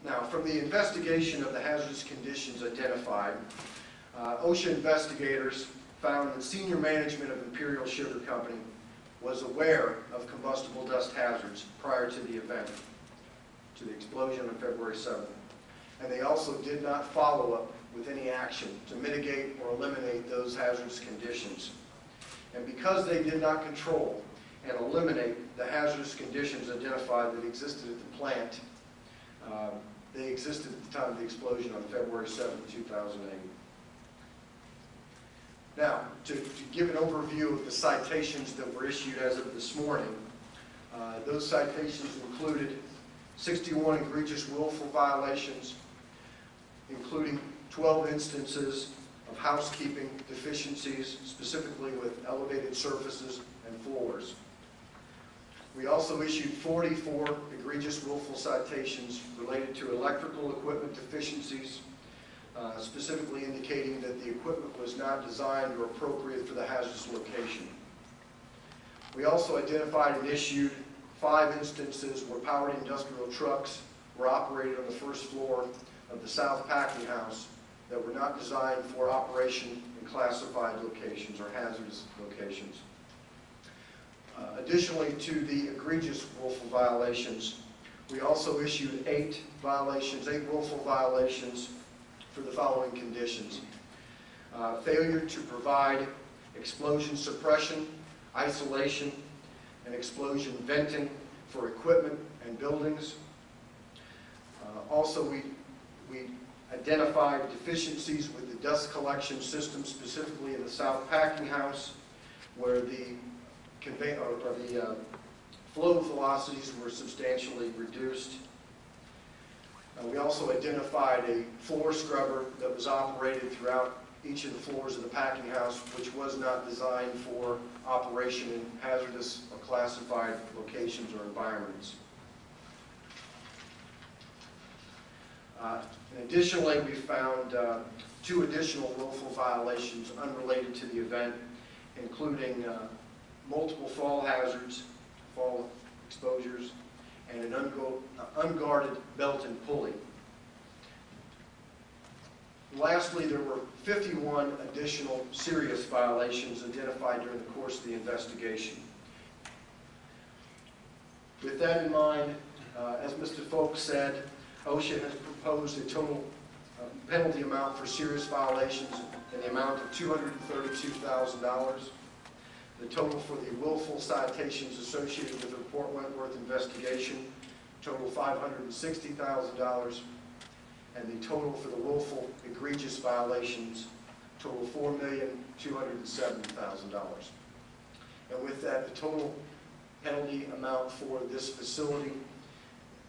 Now, from the investigation of the hazardous conditions identified, OSHA investigators found that senior management of Imperial Sugar Company was aware of combustible dust hazards prior to the event, to the explosion on February 7th. And they also did not follow up with any action to mitigate or eliminate those hazardous conditions. And because they did not control and eliminate the hazardous conditions identified that existed at the plant, they existed at the time of the explosion on February 7, 2008. Now, to give an overview of the citations that were issued as of this morning, those citations included 61 egregious willful violations, including 12 instances of housekeeping deficiencies, specifically with elevated surfaces and floors. We also issued 44 egregious willful citations related to electrical equipment deficiencies, specifically indicating that the equipment was not designed or appropriate for the hazardous location. We also identified and issued 5 instances where powered industrial trucks were operated on the first floor of the South Packing House that were not designed for operation in classified locations or hazardous locations. Additionally to the egregious willful violations, we also issued 8 willful violations for the following conditions. Failure to provide explosion suppression, isolation, and explosion venting for equipment and buildings. Also, we identified deficiencies with the dust collection system, specifically in the South Packing House, where the flow velocities were substantially reduced. We also identified a floor scrubber that was operated throughout each of the floors of the packing house, which was not designed for operation in hazardous or classified locations or environments. And additionally, we found 2 additional willful violations unrelated to the event, including multiple fall hazards, fall exposures, and an unguarded belt and pulley. Lastly, there were 51 additional serious violations identified during the course of the investigation. With that in mind, as Mr. Folk said, OSHA has proposed a total penalty amount for serious violations in the amount of $232,000. The total for the willful citations associated with the Port Wentworth investigation total $560,000, and the total for the willful egregious violations total $4,270,000. And with that, the total penalty amount for this facility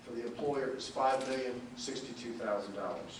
for the employer is $5,062,000.